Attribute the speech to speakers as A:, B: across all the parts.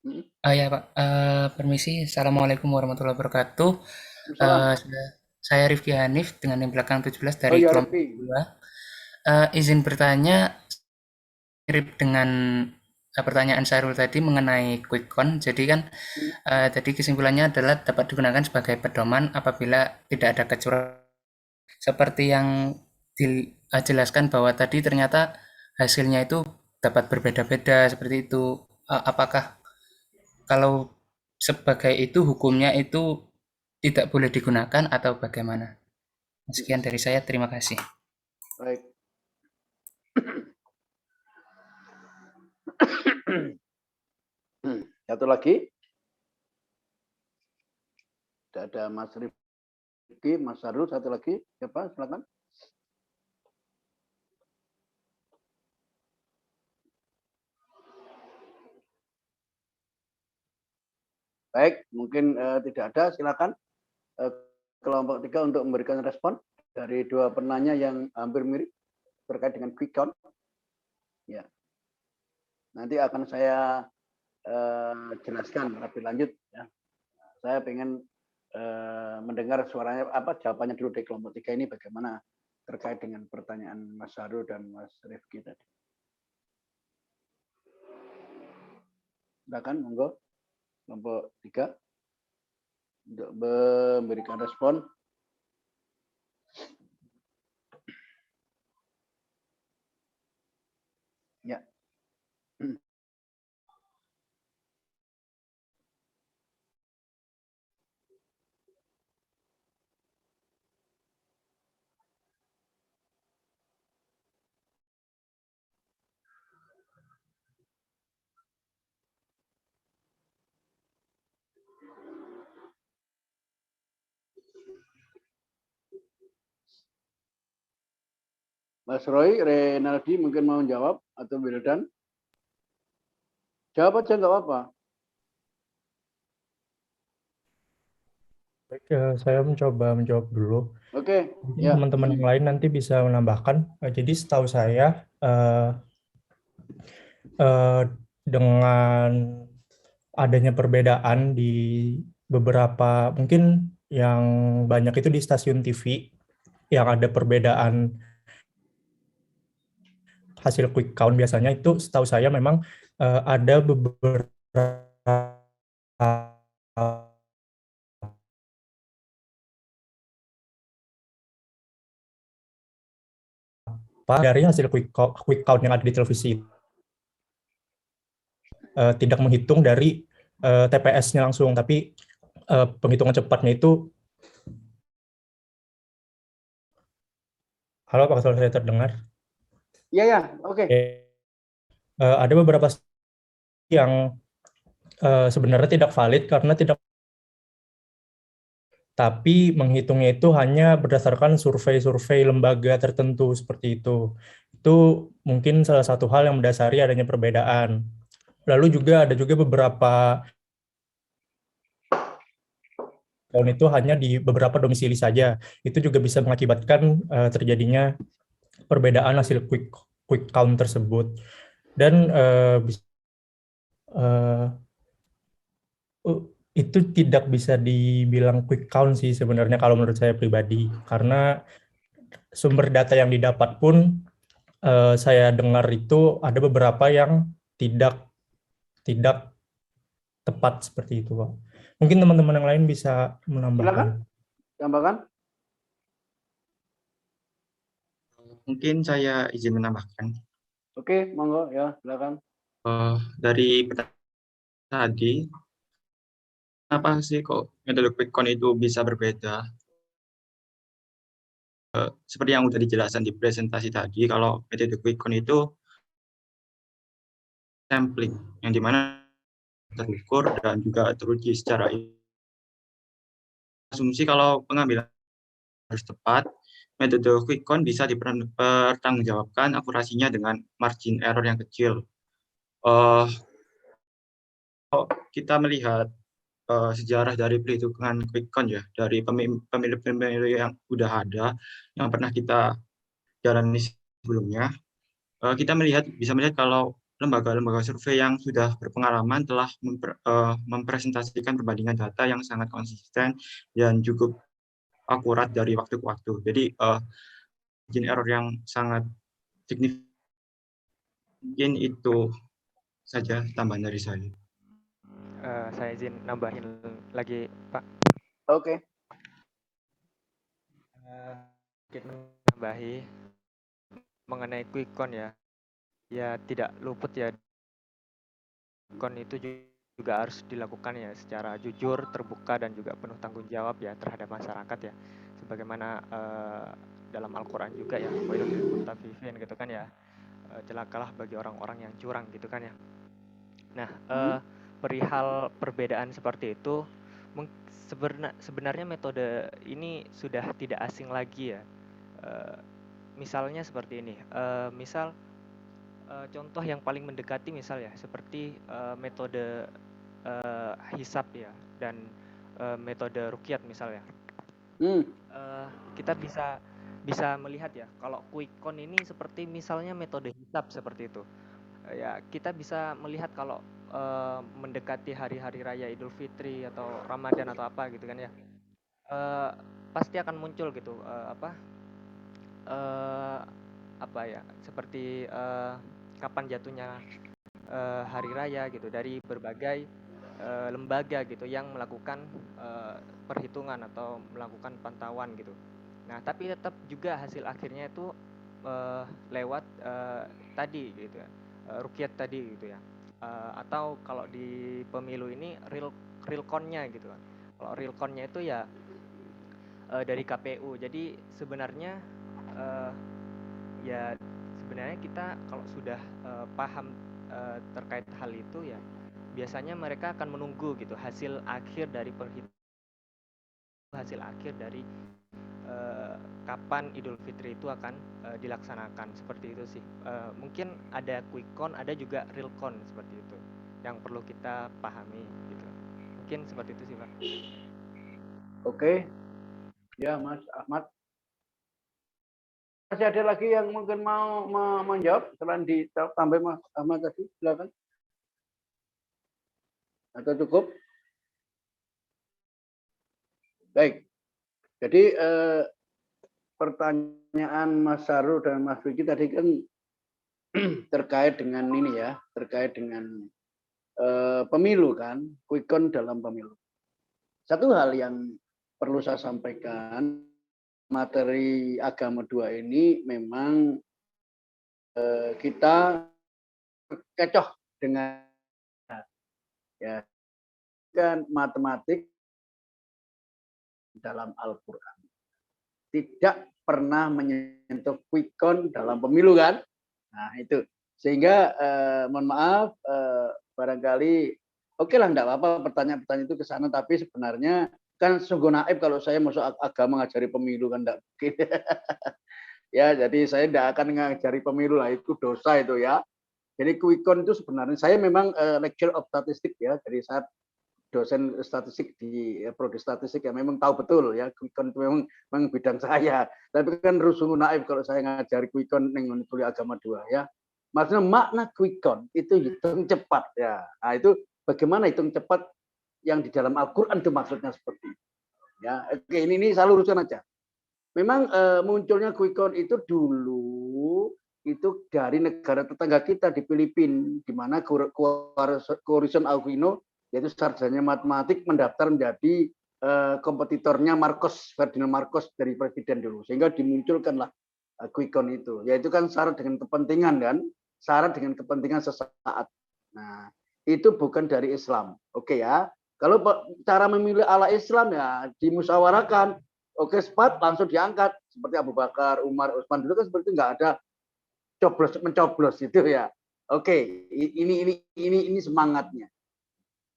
A: Mhm.
B: Ya Pak, permisi. Assalamualaikum warahmatullahi wabarakatuh.
A: Salam.
B: Saya Rifki Hanif dengan yang belakang 17
A: Oh
B: dari
A: ya
B: kelompok
A: Rifki.
B: 2. Izin bertanya, mirip dengan pertanyaan Sarul tadi mengenai quick count. Jadi kan
A: Hmm.
B: tadi kesimpulannya adalah dapat digunakan sebagai pedoman apabila tidak ada kecurangan. Seperti yang dijelaskan bahwa tadi ternyata hasilnya itu dapat berbeda-beda seperti itu. Apakah kalau sebagai itu hukumnya itu tidak boleh digunakan atau bagaimana? Sekian dari saya, terima kasih.
A: Baik. Satu lagi, tidak ada Mas Rifki, Mas Sarul, satu lagi, siapa? Silakan. Baik, mungkin tidak ada, silakan kelompok 3 untuk memberikan respon dari dua penanya yang hampir mirip terkait dengan quick count. Ya, nanti akan saya jelaskan lebih lanjut. Ya. Saya ingin mendengar suaranya jawabannya dulu dari kelompok 3 ini bagaimana terkait dengan pertanyaan Mas Sarul dan Mas Rifki tadi. Silakan, monggo kelompok 3 untuk memberikan respon. Ya. Mas Roy, Renaldi mungkin mau jawab atau Wildan? Jawab aja nggak apa-apa.
C: Baik, saya mencoba menjawab dulu.
A: Oke,
C: Mungkin
A: ya.
C: teman-teman yang lain nanti bisa menambahkan. Jadi setahu saya eh, dengan adanya perbedaan di beberapa, mungkin yang banyak itu di stasiun TV yang ada perbedaan hasil quick count biasanya itu setahu saya memang ada beberapa dari hasil quick count yang ada di televisi tidak menghitung dari TPS-nya langsung, tapi penghitungan cepatnya itu. Halo, apakah suara saya terdengar?
A: Iya, ya, oke.
C: Ada beberapa yang sebenarnya tidak valid karena tidak, tapi menghitungnya itu hanya berdasarkan survei-survei lembaga tertentu seperti itu. Itu mungkin salah satu hal yang mendasari adanya perbedaan. Lalu juga ada juga beberapa tahun itu hanya di beberapa domisili saja. Itu juga bisa mengakibatkan terjadinya perbedaan hasil quick count tersebut. Dan uh, itu tidak bisa dibilang quick count sih sebenarnya kalau menurut saya pribadi, karena sumber data yang didapat pun saya dengar itu ada beberapa yang tidak tidak tepat seperti itu, Pak. Mungkin teman-teman yang lain bisa
A: Silakan,
C: menambahkan.
A: tambahkan.
D: Mungkin saya izin menambahkan.
A: Oke, monggo ya, silakan.
D: Dari tadi, kenapa sih kok metode quick count itu bisa berbeda? Seperti yang sudah dijelaskan di presentasi tadi, kalau metode quick count itu sampling, yang dimana terukur dan juga teruji secara asumsi kalau pengambilan harus tepat. Metode quick count bisa dipertanggungjawabkan akurasinya dengan margin error yang kecil. Kita melihat sejarah dari perhitungan quick count ya, dari pemilu-pemilu yang sudah ada, yang pernah kita jalani sebelumnya, kita bisa melihat kalau lembaga-lembaga survei yang sudah berpengalaman telah mempresentasikan perbandingan data yang sangat konsisten dan cukup akurat dari waktu ke waktu. Jadi margin error yang sangat signifikan. Mungkin itu saja tambahan dari saya.
E: Saya izin nambahin lagi, Pak.
A: Oke.
E: Sedikit menambahi mengenai quick count ya. Ya tidak luput ya, count itu juga harus dilakukan ya secara jujur, terbuka dan juga penuh tanggung jawab ya terhadap masyarakat ya. Sebagaimana dalam Al-Qur'an juga ya, wailul lil mutaffifin gitu kan ya. Celakalah bagi orang-orang yang curang gitu kan ya. Nah, perihal perbedaan seperti itu sebenarnya metode ini sudah tidak asing lagi ya. Misalnya seperti ini, misal contoh yang paling mendekati misal ya seperti metode hisab ya dan metode ruqyat misalnya. Kita bisa melihat ya kalau quick count ini seperti misalnya metode hisab seperti itu. Ya kita bisa melihat kalau mendekati hari-hari raya Idul Fitri atau Ramadan atau apa gitu kan ya, pasti akan muncul gitu apa ya seperti kapan jatuhnya hari raya gitu dari berbagai lembaga gitu yang melakukan perhitungan atau melakukan pantauan gitu. Nah tapi tetap juga hasil akhirnya itu lewat tadi gitu ya, ruqyat tadi gitu ya. Atau kalau di pemilu ini real count-nya gitu kan. Kalau real count-nya itu ya dari KPU. Jadi sebenarnya ya sebenarnya kita kalau sudah paham terkait hal itu ya biasanya mereka akan menunggu gitu hasil akhir dari kapan Idul Fitri itu akan dilaksanakan seperti itu sih. Mungkin ada quick count, ada juga real count seperti itu yang perlu kita pahami gitu. Mungkin seperti itu sih Pak.
A: Oke. Ya Mas Ahmad. Masih ada lagi yang mungkin mau menjawab selain ditambah Mas Ahmad tadi, silakan. Atau cukup? Baik. Jadi pertanyaan Mas Saru dan Mas Vicky tadi kan terkait dengan ini ya, terkait dengan pemilu kan, quick count dalam pemilu. Satu hal yang perlu saya sampaikan, materi agama 2 ini memang kita kecoh dengan ya kan matematik dalam Al-Qur'an. Tidak pernah menyentuh quick count dalam pemilu kan? Nah, itu. Sehingga mohon maaf barangkali oke lah enggak apa-apa pertanyaan-pertanyaan itu ke sana tapi sebenarnya kan sungguh naib kalau saya masuk agama ngajari pemilu kan enggak mungkin. Ya, jadi saya enggak akan ngajari pemilu lah itu dosa itu ya. Jadi quick count itu sebenarnya saya memang lecturer of statistik ya. Jadi saya dosen statistik di prodi statistik ya memang tahu betul ya quick count itu memang bidang saya. Tapi kan sungguh naif kalau saya ngajari quick count ning kuliah agama 2 ya. Maksudnya makna quick count itu hitung cepat ya. Nah, itu bagaimana hitung cepat yang di dalam Al-Qur'an itu maksudnya seperti itu. Ya, oke ini saya luruskan aja. Memang munculnya quick count itu dulu itu dari negara tetangga kita di Filipina di mana Corazon Aquino yaitu sarjana matematik mendaftar menjadi kompetitornya Ferdinand Marcos dari presiden dulu sehingga dimunculkanlah quick count itu yaitu kan syarat dengan kepentingan kan syarat dengan kepentingan sesaat. Nah itu bukan dari Islam oke ya kalau cara memilih ala Islam ya dimusyawarahkan oke sepat langsung diangkat seperti Abu Bakar Umar Utsman dulu kan seperti itu nggak ada mencoblos itu ya oke ini semangatnya.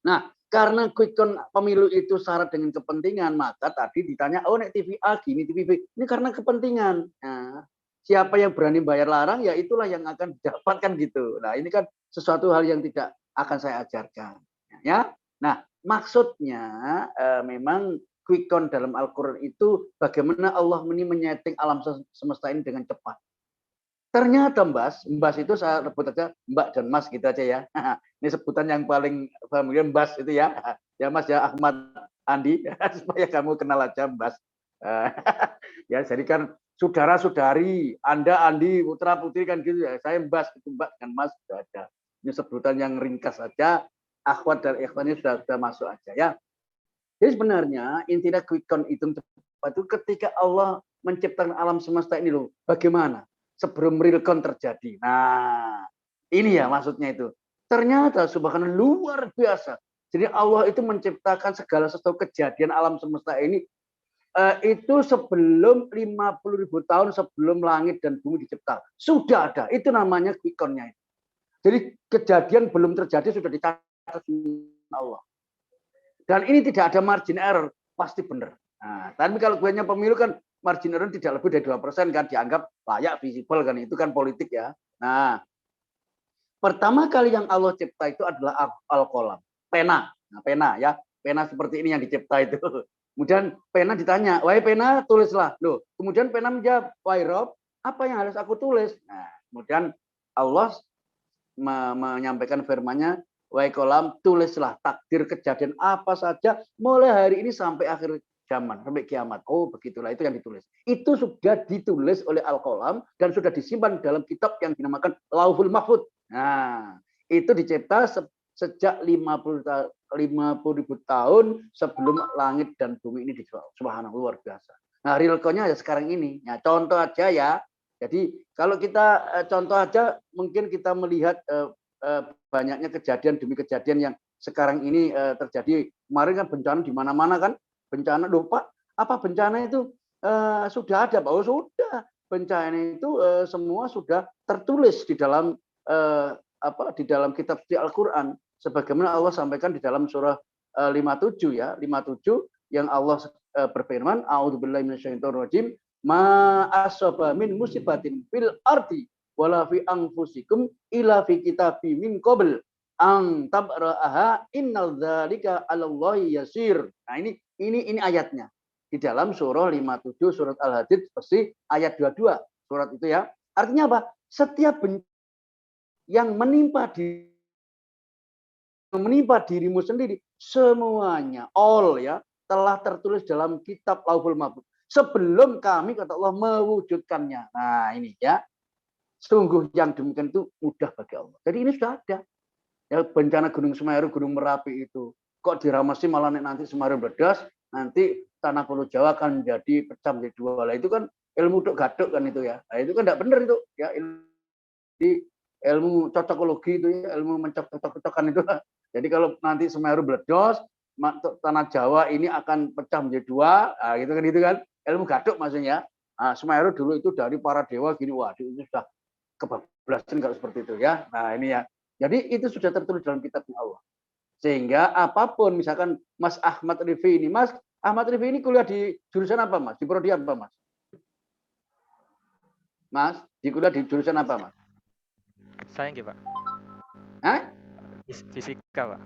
A: Nah, karena quick count pemilu itu syarat dengan kepentingan, maka tadi ditanya, oh nek TV A gini, TV B. Ini karena kepentingan. Nah, siapa yang berani bayar larang, ya itulah yang akan didapatkan gitu. Nah, ini kan sesuatu hal yang tidak akan saya ajarkan. Ya, nah maksudnya memang quick count dalam Al-Quran itu bagaimana Allah ini menyeting alam semesta ini dengan cepat. Ternyata Mbas itu saya sebut aja Mbak dan Mas gitu aja ya. Ini sebutan yang paling familiar Mbas itu ya. Ya Mas ya Ahmad Andi supaya kamu kenal aja Mbas. Ya jadi kan saudara-saudari, Anda Andi, putra putri kan gitu ya. Saya Mbas itu Mbak dan Mas sudah ada. Ini sebutan yang ringkas saja. Akhwat dan ikhwan ini sudah masuk aja ya. Jadi sebenarnya intinya quick count itu ketika Allah menciptakan alam semesta ini loh. Bagaimana? Sebelum real count terjadi. Nah, ini ya maksudnya itu. Ternyata subhanallah luar biasa. Jadi Allah itu menciptakan segala sesuatu kejadian alam semesta ini itu sebelum 50.000 tahun sebelum langit dan bumi dicipta. Sudah ada. Itu namanya quick count-nya. Jadi kejadian belum terjadi sudah dicatat Allah. Dan ini tidak ada margin error, pasti benar. Nah, tapi kalau gue pemilu kan margin error tidak lebih dari 2% kan dianggap layak, visible kan, itu kan politik ya. Nah, pertama kali yang Allah cipta itu adalah al-qalam, pena. Nah, pena ya, pena seperti ini yang dicipta itu. Kemudian pena ditanya, wahai pena tulislah. Loh, kemudian pena menjawab, wahai Rob, apa yang harus aku tulis? Nah, kemudian Allah menyampaikan firman-Nya, wahai kolam, tulislah takdir kejadian apa saja mulai hari ini sampai akhir zaman, sampai kiamat. Oh, begitulah itu yang ditulis. Itu sudah ditulis oleh Al-Qalam dan sudah disimpan dalam kitab yang dinamakan Lauhul Mahfuz. Nah, itu dicipta sejak 50.000 tahun sebelum langit dan bumi ini dicipta. Subhanallah, luar biasa. Nah, real count-nya ya sekarang ini. Ya, contoh aja ya. Jadi kalau kita contoh aja, mungkin kita melihat banyaknya kejadian demi kejadian yang sekarang ini terjadi. Kemarin kan bencana di mana-mana kan, bencana lupa apa bencana itu sudah ada, Pak? Oh sudah, bencana itu semua sudah tertulis di dalam di dalam kitab suci Al-Qur'an, sebagaimana Allah sampaikan di dalam surah 57 ya, 57 yang Allah berfirman, a'udzubillahi minasyaitonirrajim, ma asaba min musibatin fil ardi wala fi anfusikum illa fi kitabim min qabl ang tabra'aha innal dzalika 'alallahi yasir. Nah, ini ayatnya di dalam surah 57 surat Al-Hadid versi ayat 22 surat itu ya. Artinya apa? Setiap yang menimpa dirimu sendiri semuanya all ya telah tertulis dalam kitab Lauhul Mahfuz sebelum kami kata Allah mewujudkannya. Nah, ini ya. Sungguh yang demikian itu mudah bagi Allah. Jadi ini sudah ada. Ya, bencana Gunung Semeru, Gunung Merapi itu. Kok diramasi malah nanti Semeru meledas, nanti tanah Pulau Jawa akan menjadi pecah menjadi dua. Lah itu kan ilmu gadok kan itu ya. Nah, itu kan tidak benar itu. Ya, ilmu cocokologi itu ya, ilmu mencocok-cocokkan itu. Jadi kalau nanti Semeru meledos, tanah Jawa ini akan pecah menjadi dua, nah, gitu kan ilmu gadok maksudnya. Nah, Semeru dulu itu dari para dewa gini, waduh itu sudah kebablasan kalau seperti itu ya. Nah, ini ya. Jadi itu sudah tertulis dalam kitabnya Allah. Sehingga apapun misalkan Mas Ahmad Rifi ini, Mas Ahmad Rifi ini kuliah di jurusan apa, Mas? Di prodi apa, Mas? Mas, di kuliah di jurusan apa, Mas?
E: Saya nggih, Pak.
A: Hah?
E: Fisika, Pak.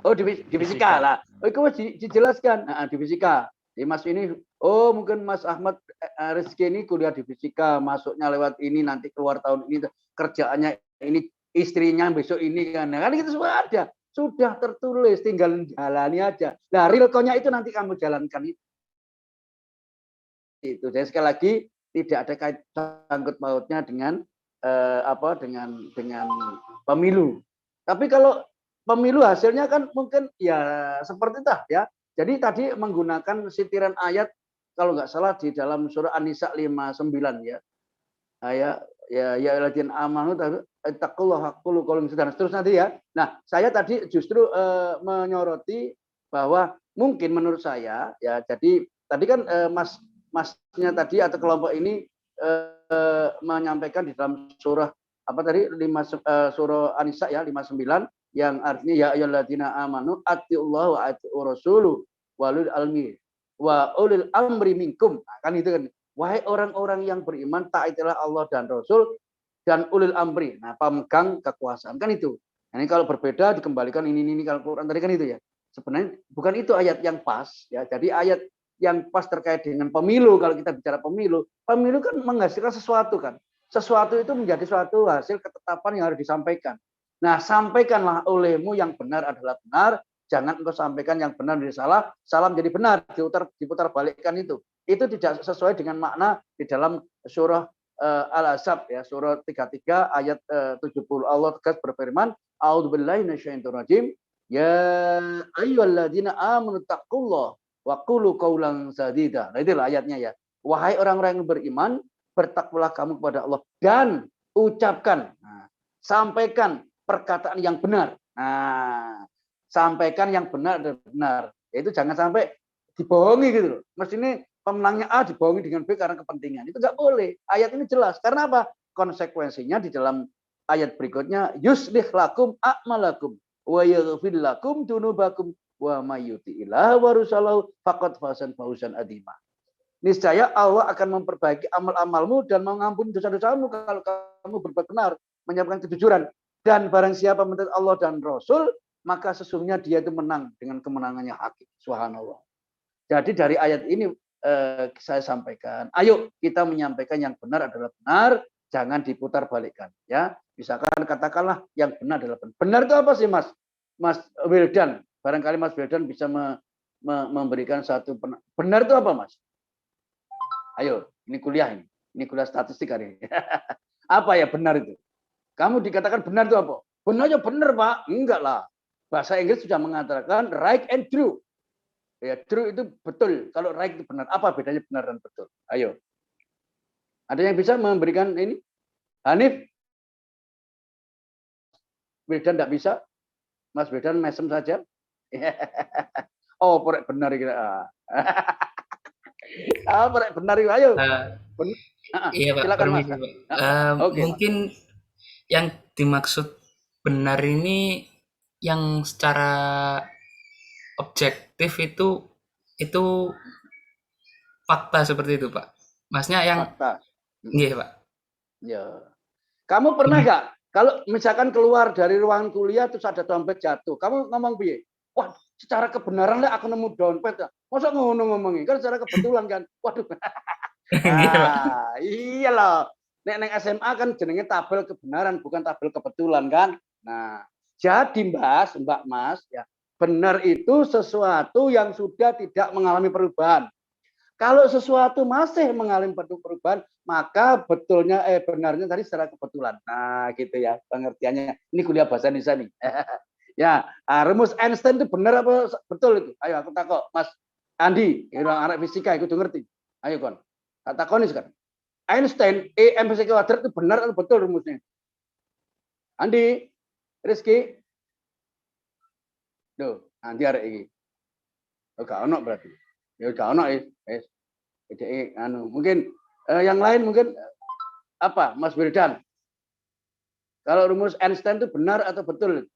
A: Oh, di fisika lah. Oh, itu dijelaskan. Nah, di fisika. Jadi Mas ini, oh mungkin Mas Ahmad Rizky ini kuliah di fisika, masuknya lewat ini, nanti keluar tahun ini, kerjaannya ini, istrinya besok ini kan. Nah, kan itu semua ada. Sudah tertulis, tinggal jalani aja. Nah, real count-nya itu nanti kamu jalankan itu. Jadi sekali lagi tidak ada kait sangkut pautnya dengan dengan pemilu. Tapi kalau pemilu hasilnya kan mungkin ya seperti itu ya. Jadi tadi menggunakan sitiran ayat kalau nggak salah di dalam surah An-Nisa 59 ya. Ya alladzina amanu taqullaha haqqul qaulin dan seterusnya nanti ya. Nah, saya tadi justru menyoroti bahwa mungkin menurut saya ya, jadi tadi kan masnya tadi atau kelompok ini menyampaikan di dalam surah apa tadi surah An-Nisa ya 59 yang artinya ya ayyuhalladzina amanu atiullaha wa atiur rasuluh walul almi wa ulil amri minkum. Nah, kan itu kan, wahai orang-orang yang beriman taatilah Allah dan Rasul dan ulil amri. Nah, pemegang kekuasaan kan itu. Nah, ini kalau berbeda dikembalikan ini kalau Quran tadi kan itu ya. Sebenarnya bukan itu ayat yang pas ya. Jadi ayat yang pas terkait dengan pemilu, kalau kita bicara pemilu kan menghasilkan sesuatu kan. Sesuatu itu menjadi suatu hasil ketetapan yang harus disampaikan. Nah, sampaikanlah olehmu yang benar adalah benar, jangan engkau sampaikan yang benar menjadi salah, salah menjadi benar, diputar balikkan itu. Itu tidak sesuai dengan makna di dalam surah Al-Ahzab ya, surah 33 ayat 70. Allah tegas berfirman, A'udzubillahi minasyaitonir rajim. Ya ayyuhalladzina amanu taqullaha wa qulu qaulan sadida. Nah, itulah ayatnya ya. Wahai orang-orang yang beriman, bertakwalah kamu kepada Allah dan ucapkan, sampaikan perkataan yang benar. Nah, sampaikan yang benar. Yaitu jangan sampai dibohongi gitu loh. Mestinya pemenangnya A dibohongi dengan B karena kepentingan. Itu nggak boleh. Ayat ini jelas. Karena apa? Konsekuensinya di dalam ayat berikutnya, yuslih lakum a'malakum wa yaghfir lakum dunubakum wa may yuti'illah wa rusulahu faqad fawzan adzima. Niscaya Allah akan memperbaiki amal-amalmu dan mengampuni dosa-dosamu kalau kamu berbuat benar, menyampaikan kejujuran. Dan barang siapa mentaati Allah dan Rasul, maka sesungguhnya dia itu menang dengan kemenangannya hakiki. Subhanallah. Jadi dari ayat ini saya sampaikan, ayo kita menyampaikan yang benar adalah benar, jangan diputar balikkan. Ya, misalkan katakanlah yang benar adalah benar. Benar itu apa sih, Mas? Mas Wildan, barangkali Mas Wildan bisa memberikan satu benar itu apa, Mas? Ayo, ini kuliah ini. Ini kuliah statistik hari ini. Apa ya benar itu? Kamu dikatakan benar itu apa? Benar ya benar, Pak. Enggak lah. Bahasa Inggris sudah mengatakan right and true. Ya, true itu betul. Kalau right itu benar. Apa bedanya benar dan betul? Ayo. Ada yang bisa memberikan ini? Hanif? Wildan enggak bisa? Mas Wildan mesem saja? Oh, porek benar kira. Benar itu, ayo.
B: Iya Pak,
A: Silakan Mas.
B: permisi Pak.
A: Oke,
B: Mungkin yang dimaksud benar ini yang secara objektif itu fakta seperti itu Pak. Masnya yang
A: fakta.
B: iya Pak.
A: Ya. Kamu pernah nggak kalau misalkan keluar dari ruangan kuliah terus ada dompet jatuh, kamu ngomong piye? Wah, secara kebenaran lah aku nemu dompet. Masa ngono ngomongin? Kan secara kebetulan kan. Waduh. Iya loh. Nek SMA kan jenenge tabel kebenaran, bukan tabel kebetulan kan. Nah, jadi Mbak Mas, ya benar itu sesuatu yang sudah tidak mengalami perubahan. Kalau sesuatu masih mengalami perubahan, maka benarnya tadi secara kebetulan. Nah, gitu ya pengertiannya. Ini kuliah bahasa Indonesia nih. Ya, rumus Einstein itu benar apa betul itu? Ayo aku takut, Mas Andi, orang anak fisika ikut ngerti. Ayo kon. Tak takoni sekarang. Einstein E/mc² itu benar atau betul rumusnya? Andi, Rizky. Duh, Andi arek iki. Gak ono berarti. Ya gak ono mungkin yang lain mungkin apa Mas Wildan? Kalau rumus Einstein itu benar atau betul?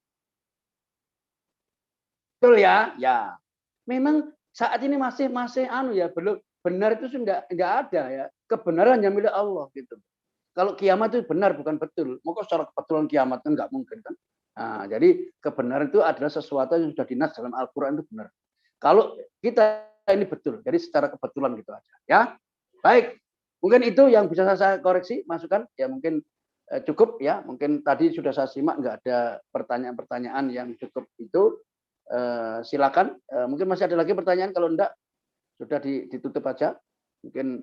A: Betul ya? Ya. Memang saat ini masih ya belum benar itu sudah enggak ada ya. Kebenaran yang milik Allah gitu. Kalau kiamat itu benar bukan betul. Maka secara kebetulan kiamat itu enggak mungkin kan. Nah, jadi kebenaran itu adalah sesuatu yang sudah dinas dalam Al-Qur'an itu benar. Kalau kita ini betul. Jadi secara kebetulan gitu aja ya. Baik. Mungkin itu yang bisa saya koreksi, masukan ya mungkin cukup ya. Mungkin tadi sudah saya simak enggak ada pertanyaan-pertanyaan yang cukup itu. Silakan. Mungkin masih ada lagi pertanyaan, kalau enggak sudah ditutup aja. Mungkin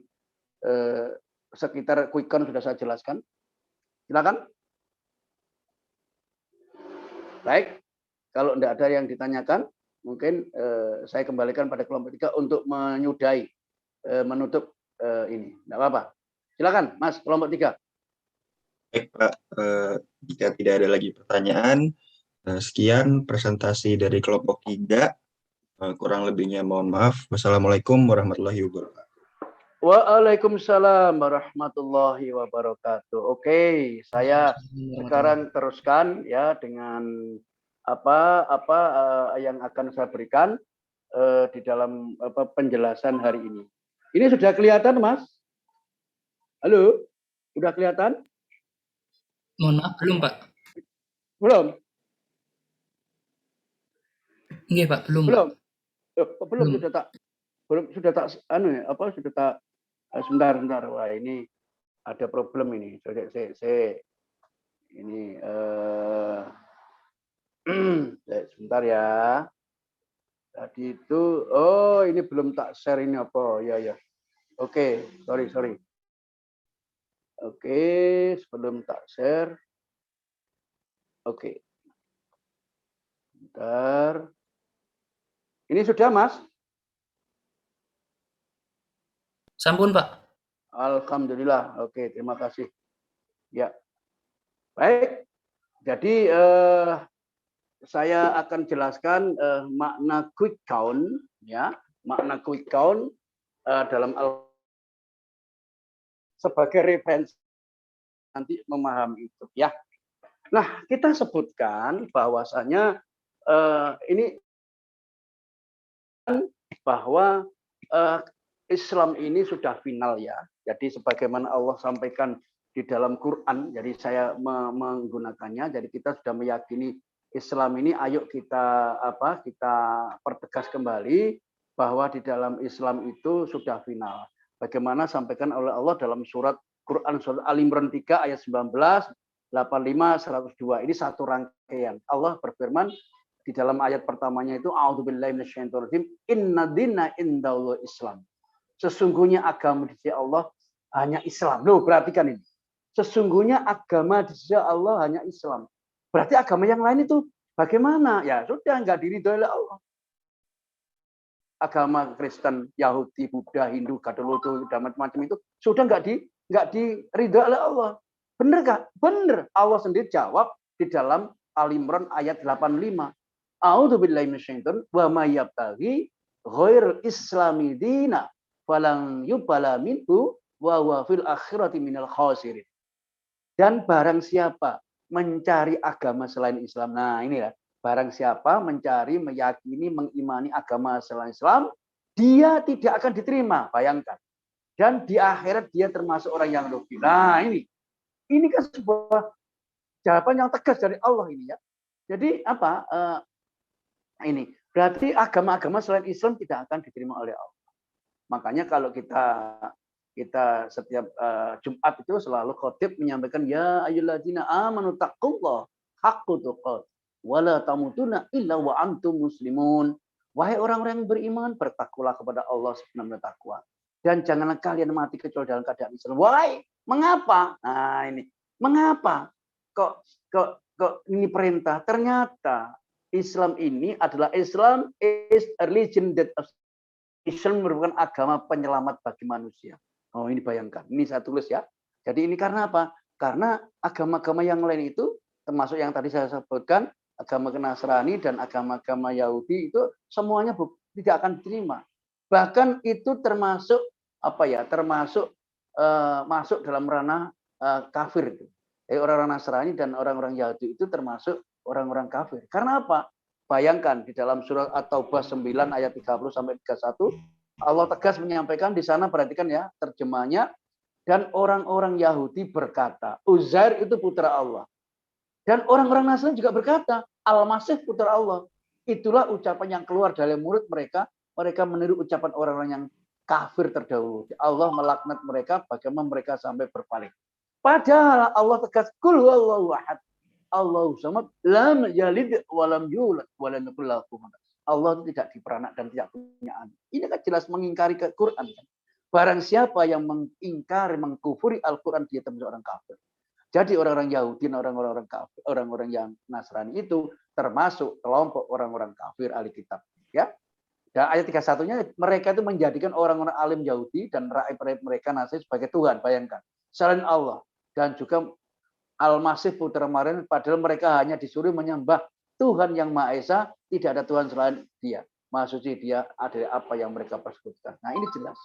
A: sekitar quick count sudah saya jelaskan. Silakan. Baik. Kalau enggak ada yang ditanyakan, mungkin saya kembalikan pada kelompok 3 untuk menyudahi menutup ini. Enggak apa-apa. Silakan, Mas, kelompok 3.
F: Baik, Pak. Jika tidak ada lagi pertanyaan, sekian presentasi dari kelompok 3. Kurang lebihnya mohon maaf. Wassalamualaikum warahmatullahi wabarakatuh.
A: Waalaikumsalam warahmatullahi wabarakatuh. Oke, saya sekarang teruskan ya dengan apa yang akan saya berikan di dalam penjelasan hari ini. Ini sudah kelihatan, Mas? Halo, sudah kelihatan?
B: Mohon maaf, belum Pak.
A: Belum.
B: Iya Pak, belum.
A: Belum sudah tak sebentar. Wah, ini ada problem ini. Ini sebentar ya. Tadi itu, oh ini belum tak share ini apa? Ya. Oke, sorry. Oke, sebelum tak share. Oke. Bentar. Ini sudah, Mas?
B: Sampun, Pak.
A: Alhamdulillah. Oke, terima kasih. Ya. Baik. Jadi saya akan jelaskan makna quick count ya. Makna quick count dalam sebagai referensi nanti memahami itu ya. Nah, kita sebutkan bahwasanya ini bahwa Islam ini sudah final ya. Jadi sebagaimana Allah sampaikan di dalam Quran, jadi saya menggunakannya. Jadi kita sudah meyakini Islam ini, ayo kita pertegas kembali bahwa di dalam Islam itu sudah final. Bagaimana sampaikan oleh Allah dalam surat Quran surat Al-Imran 3 ayat 19, 85, 102. Ini satu rangkaian. Allah berfirman di dalam ayat pertamanya itu a'udzubillahi minasyaitonir rajim, innadina indallah Islam. Sesungguhnya agama di sisi Allah hanya Islam. Loh, perhatikan ini. Sesungguhnya agama di sisi Allah hanya Islam. Berarti agama yang lain itu bagaimana? Ya sudah, enggak diridhoi oleh Allah. Agama Kristen, Yahudi, Buddha, Hindu, Katolik, dan macam-macam itu sudah enggak diridhoi oleh Allah. Benar enggak? Benar. Allah sendiri jawab di dalam Al-Imran ayat 85. A'udzubillahi minasyaitonir wa may yabtaghi ghairal islami dina falang yuqbala minhu wa huwa fil akhirati minal khasirin. Dan barang siapa mencari agama selain Islam. Nah, ini ya. Barang siapa mencari, meyakini, mengimani agama selain Islam, dia tidak akan diterima. Bayangkan. Dan di akhirat dia termasuk orang yang rugi. Nah, ini kan sebuah jawaban yang tegas dari Allah ini ya. Jadi apa? Ini berarti agama-agama selain Islam tidak akan diterima oleh Allah. Makanya kalau kita setiap Jumat itu selalu khotib menyampaikan ya ayyuhalladzina amanu taqullaha haqqa tuqatih wa la tamutunna illa wa antum muslimun. Wahai orang-orang yang beriman, bertakwalah kepada Allah sebenar-benar takwa. Dan janganlah kalian mati kecuali dalam keadaan Islam. Why? Mengapa? Nah, ini. Mengapa? Kok ini perintah? Ternyata Islam ini adalah Islam is a religion that Islam merupakan agama penyelamat bagi manusia. Oh, ini bayangkan. Ini saya tulis ya. Jadi ini karena apa? Karena agama-agama yang lain itu, termasuk yang tadi saya sebutkan, agama Nasrani dan agama-agama Yahudi itu semuanya tidak akan diterima. Bahkan itu termasuk masuk dalam ranah kafir itu. Jadi orang-orang Nasrani dan orang-orang Yahudi itu termasuk orang-orang kafir. Karena apa? Bayangkan di dalam surat At-Taubah 9 ayat 30 sampai 31 Allah tegas menyampaikan di sana, perhatikan ya terjemahnya, dan orang-orang Yahudi berkata, Uzair itu putra Allah. Dan orang-orang Nasrani juga berkata, Al-Masih putra Allah. Itulah ucapan yang keluar dari mulut mereka. Mereka meniru ucapan orang-orang yang kafir terdahulu. Allah melaknat mereka bagaimana mereka sampai berpaling. Padahal Allah tegas, Qul huwallahu ahad. Allahu samad, lam yalid wa lam yulad wa lam yakul lahu kufuwan ahad. Allah tidak diperanak dan tidak punya anak. Ini kan jelas mengingkari Quran kan. Barang siapa yang mengingkari, mengkufuri Al-Quran, dia termasuk orang kafir. Jadi orang-orang Yahudi, orang-orang kafir, orang-orang yang Nasrani itu termasuk kelompok orang-orang kafir ahli kitab. Ya. Dan ayat 31-nya mereka itu menjadikan orang-orang alim Yahudi dan rakyat mereka Nasrani sebagai Tuhan. Bayangkan. Selain Allah. Dan juga Al-Masih putra Maryam, padahal mereka hanya disuruh menyembah Tuhan yang Maha Esa, tidak ada Tuhan selain Dia. Maksudnya Dia adalah apa yang mereka persekutukan. Nah, ini jelas.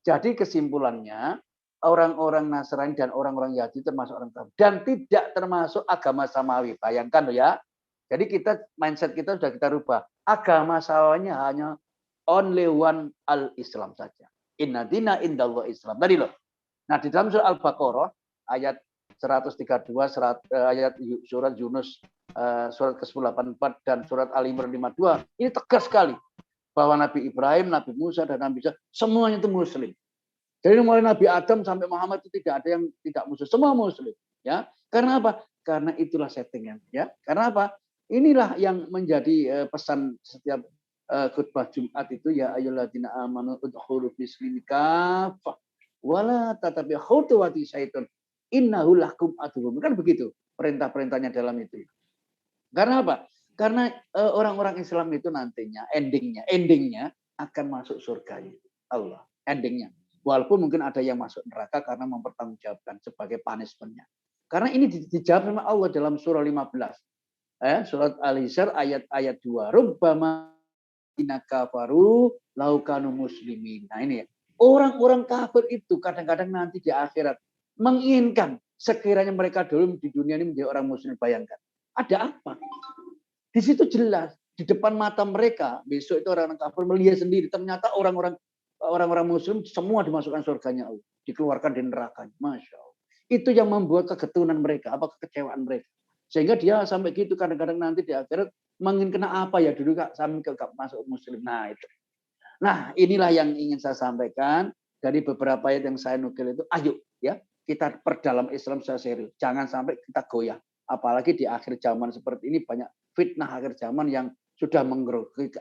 A: Jadi kesimpulannya, orang-orang Nasrani dan orang-orang Yahudi termasuk orang kafir dan tidak termasuk agama samawi. Bayangkan loh ya. Jadi mindset kita sudah kita rubah. Agama samawanya hanya only one al-Islam saja. Inna dina indallah Islam. Tadi loh. Nah, di dalam surah Al-Baqarah ayat 132 ayat surat Yunus surat ke-84 dan surat Al-Imran 52 ini tegas sekali bahwa Nabi Ibrahim, Nabi Musa dan Nabi Isa semuanya itu muslim. Jadi mulai Nabi Adam sampai Muhammad itu tidak ada yang tidak muslim, semua muslim. Ya, karena apa? Karena itulah settingan. Ya, karena apa? Inilah yang menjadi pesan setiap khutbah Jumat itu, ya ayyuhalladzina amanu udkhulu fis-silmi kaffah wala tatabi'u khutuwati syaiton innahu lakum aduwwun. Kan begitu perintah-perintahnya dalam itu. Karena apa? Karena orang-orang Islam itu nantinya endingnya akan masuk surga Allah. Endingnya. Walaupun mungkin ada yang masuk neraka karena mempertanggungjawabkan sebagai punishment-nya. Karena ini dijawab sama Allah dalam surah 15. Surat Al-Hisr ayat 2. Rubbama kafaru laukanu muslimin. Nah ini ya. Orang-orang kafir itu kadang-kadang nanti di akhirat menginginkan sekiranya mereka dulu di dunia ini menjadi orang muslim. Bayangkan. Ada apa? Di situ jelas. Di depan mata mereka, besok itu orang-orang kafir melihat sendiri. Ternyata orang-orang muslim semua dimasukkan surganya Allah. Dikeluarkan dari nerakanya. Masya Allah. Itu yang membuat kegetunan mereka. Apa kekecewaan mereka. Sehingga dia sampai gitu kadang-kadang nanti di akhirat menginginkan apa ya dulu Kak sampai ke masuk muslim. Nah itu. Nah inilah yang ingin saya sampaikan dari beberapa ayat yang saya nukil itu. Ayo ya kita perdalam Islam secara serius. Jangan sampai kita goyah. Apalagi di akhir zaman seperti ini banyak fitnah akhir zaman yang sudah menggerogoti